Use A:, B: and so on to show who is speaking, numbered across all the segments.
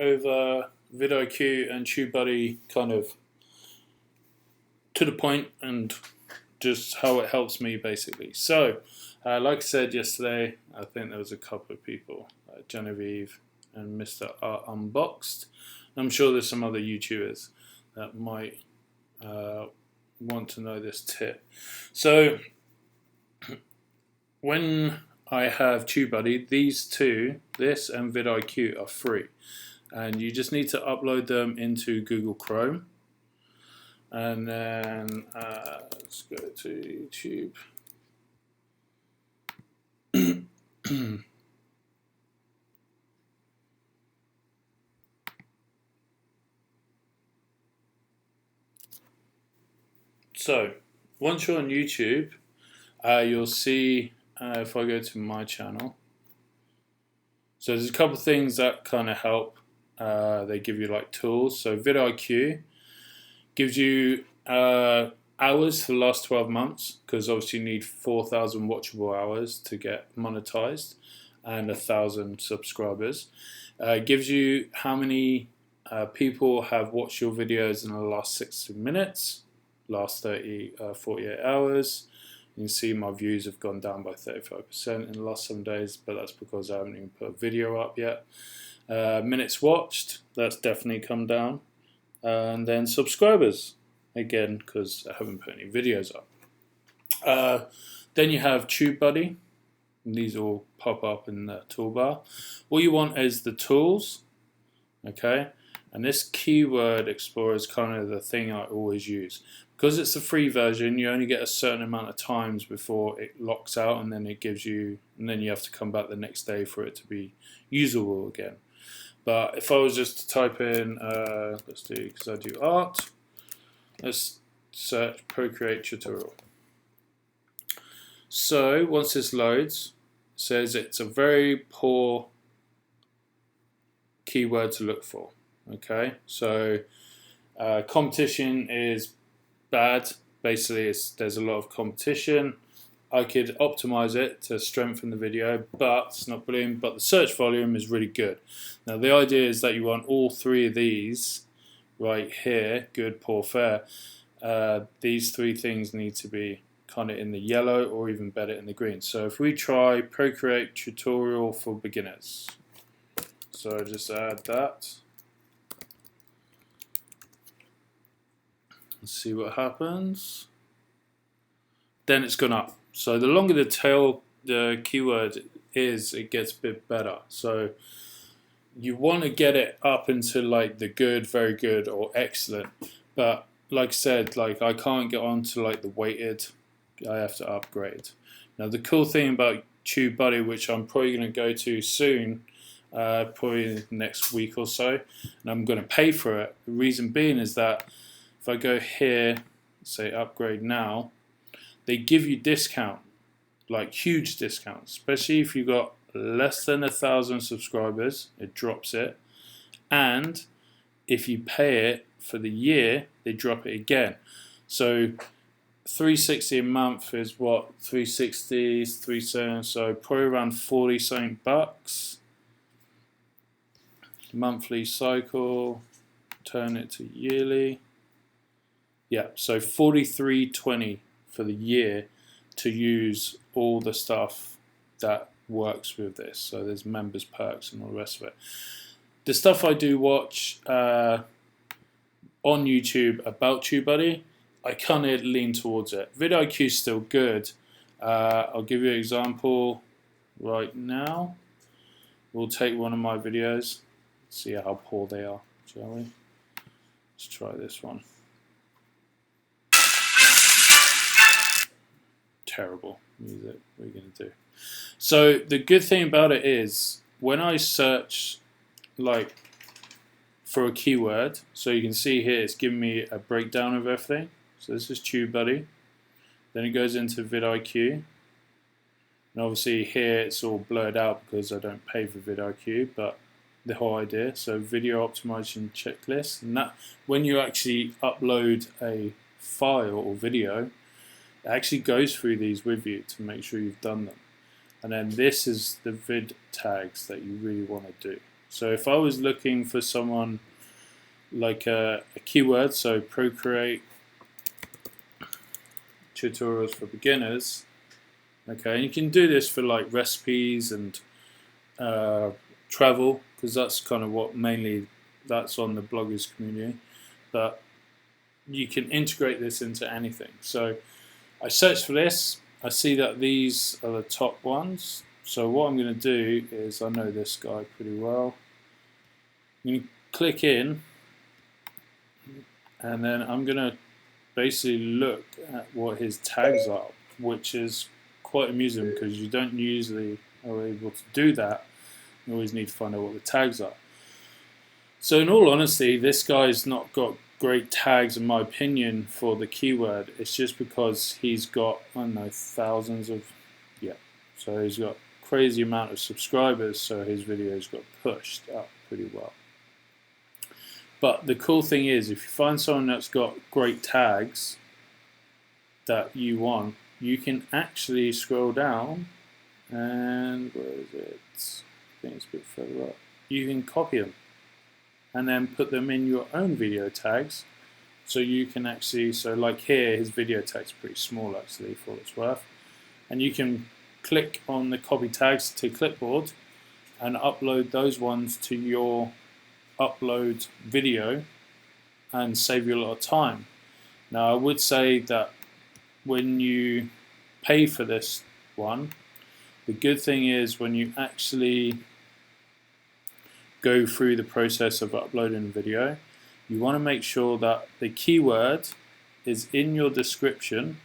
A: over vidIQ and TubeBuddy kind of to the point and just how it helps me basically. So, like I said yesterday, I think there was a couple of people, Genevieve and Mr. R Unboxed. I'm sure there's some other YouTubers that might want to know this tip. So, when I have TubeBuddy, these two, this and vidIQ, are free. And you just need to upload them into Google Chrome. And then let's go to YouTube. So once you're on YouTube, you'll see if I go to my channel. So there's a couple of things that kind of help. They give you like tools. So vidIQ gives you hours for the last 12 months, because obviously you need 4,000 watchable hours to get monetized and 1,000 subscribers. It gives you how many people have watched your videos in the last 60 minutes, last 48 hours. You can see my views have gone down by 35% in the last 7 days, but that's because I haven't even put a video up yet. Minutes watched, that's definitely come down. And then subscribers, again, because I haven't put any videos up. Then you have TubeBuddy. These all pop up in the toolbar. All you want is the tools, okay? And this keyword explorer is kind of the thing I always use. Because it's a free version, you only get a certain amount of times before it locks out, and then it gives you, and then you have to come back the next day for it to be usable again. But if I was just to type in, let's do, because I do art, let's search Procreate tutorial. So once this loads, it says it's a very poor keyword to look for. Okay, so competition is bad. Basically, there's a lot of competition. I could optimize it to strengthen the video, but it's not brilliant. But the search volume is really good. Now the idea is that you want all three of these right here, good, poor, fair. These three things need to be kind of in the yellow, or even better in the green. So if we try Procreate tutorial for beginners, so just add that. Let's see what happens. Then it's gone up. So the longer the keyword is, it gets a bit better. So you want to get it up into like the good, very good, or excellent. But like I said, like I can't get on to like the weighted. I have to upgrade. Now the cool thing about TubeBuddy, which I'm probably going to go to soon, probably next week or so, and I'm going to pay for it. The reason being is that if I go here, say upgrade now, they give you discount, like huge discounts, especially if you've got less than 1,000 subscribers, it drops it. And if you pay it for the year, they drop it again. So $360 a month is what? 360 is 370, so probably around 40 something bucks. Monthly cycle, turn it to yearly. Yeah, so $43.20 for the year to use all the stuff that works with this. So there's members perks and all the rest of it. The stuff I do watch on YouTube about TubeBuddy, I kind of lean towards it. vidIQ is still good. I'll give you an example right now. We'll take one of my videos, see how poor they are, shall we? Let's try this one. Terrible music. What are you going to do? So the good thing about it is when I search like for a keyword, so you can see here it's giving me a breakdown of everything. So this is TubeBuddy. Then it goes into vidIQ. And obviously here it's all blurred out because I don't pay for vidIQ, but the whole idea. So video optimization checklist. And that when you actually upload a file or video, it actually goes through these with you to make sure you've done them. And then this is the vid tags that you really want to do. So if I was looking for someone like a keyword, so Procreate tutorials for beginners, okay, and you can do this for like recipes and travel, because that's kind of what mainly that's on the bloggers community, but you can integrate this into anything. So I search for this, I see that these are the top ones. So what I'm going to do is, I know this guy pretty well, I'm going to click in, and then I'm going to basically look at what his tags are, which is quite amusing because you don't usually are able to do that. You always need to find out what the tags are. So in all honesty, this guy's not got great tags in my opinion for the keyword. It's just because he's got, I don't know, thousands of, so he's got crazy amount of subscribers, so his videos got pushed up pretty well. But the cool thing is, if you find someone that's got great tags that you want, you can actually scroll down, and where is it? I think it's a bit further up. You can copy them and then put them in your own video tags. So you can actually, so like here, his video tag's pretty small actually for what it's worth. And you can click on the copy tags to clipboard and upload those ones to your upload video and save you a lot of time. Now I would say that when you pay for this one, the good thing is when you actually go through the process of uploading a video, you want to make sure that the keyword is in your description.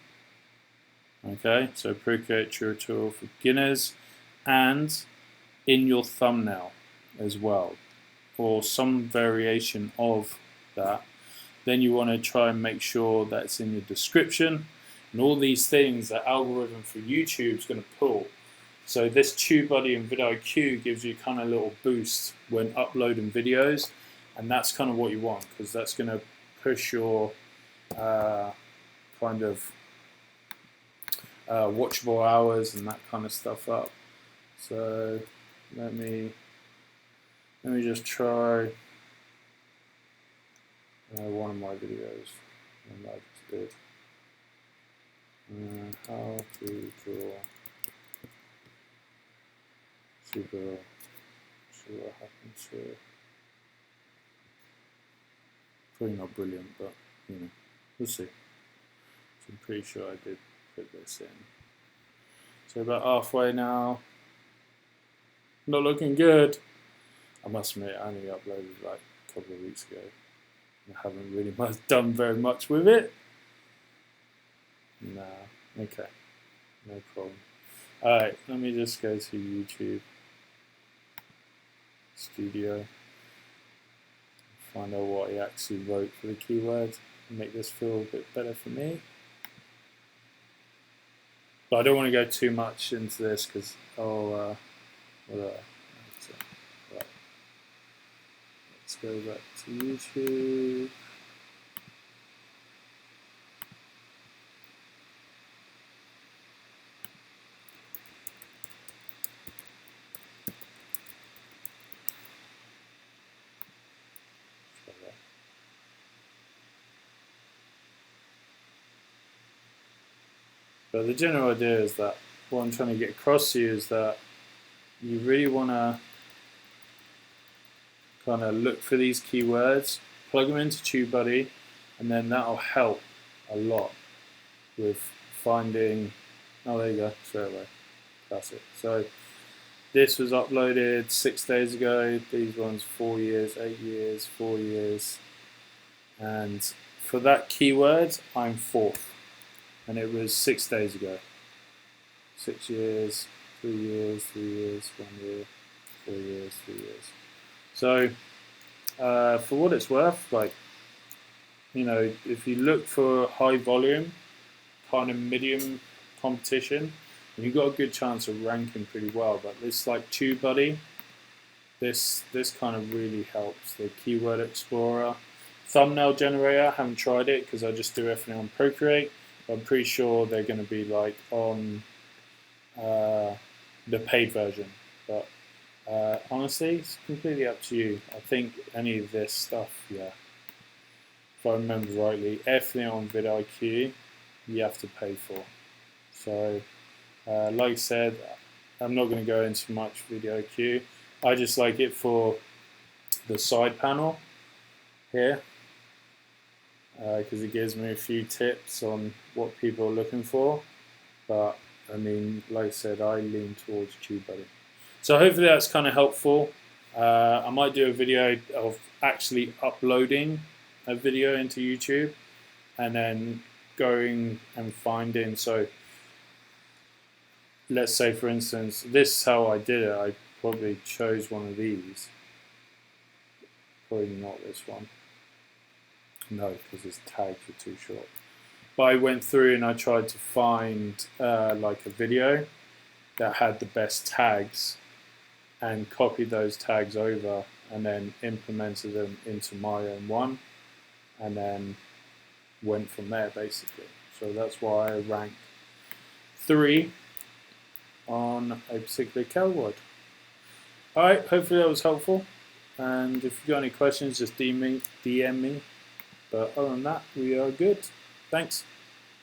A: Okay, so Procreate tutorial for beginners, and in your thumbnail as well, or some variation of that. Then you want to try and make sure that it's in your description, and all these things the algorithm for YouTube is going to pull. So this TubeBuddy and vidIQ gives you kind of a little boost when uploading videos, and that's kind of what you want, because that's going to push your kind of watchable hours and that kind of stuff up. So let me just try one of my videos that I just did. How to draw superhero. See what happens here. Probably not brilliant, but you know, we'll see. So I'm pretty sure I did put this in. So about halfway now. Not looking good. I must admit, I only uploaded like a couple of weeks ago. I haven't really done very much with it. Nah, okay, no problem. Alright, let me just go to YouTube Studio, find out what he actually wrote for the keyword, and make this feel a bit better for me. But I don't want to go too much into this because right. Let's go back to YouTube. But the general idea is that what I'm trying to get across to you is that you really want to kind of look for these keywords, plug them into TubeBuddy, and then that'll help a lot with finding. Oh, there you go, straight away. That's it. So this was uploaded 6 days ago. These ones 4 years, 8 years, 4 years, and for that keyword, I'm 4th, and it was 6 days ago. 6 years, 3 years, 3 years, 1 year, 4 years, 3 years. So for what it's worth, like, you know, if you look for high volume, kind of medium competition, you've got a good chance of ranking pretty well. But this, like TubeBuddy, this kind of really helps. The Keyword Explorer, Thumbnail Generator, I haven't tried it because I just do everything on Procreate. But I'm pretty sure they're going to be like on the paid version. But Honestly, it's completely up to you. I think any of this stuff, yeah, if I remember rightly, everything on vidIQ you have to pay for. So, like I said, I'm not going to go into much vidIQ. I just like it for the side panel here, because it gives me a few tips on what people are looking for. But I mean, like I said, I lean towards TubeBuddy. So hopefully that's kind of helpful. I might do a video of actually uploading a video into YouTube and then going and finding. So let's say, for instance, this is how I did it. I probably chose one of these. Probably not this one. No, because its tags are too short. But I went through and I tried to find like a video that had the best tags and copied those tags over and then implemented them into my own one and then went from there basically. So that's why I ranked 3 on a particular keyword. Alright, hopefully that was helpful. And if you've got any questions, just DM me. But other than that, we are good. Thanks.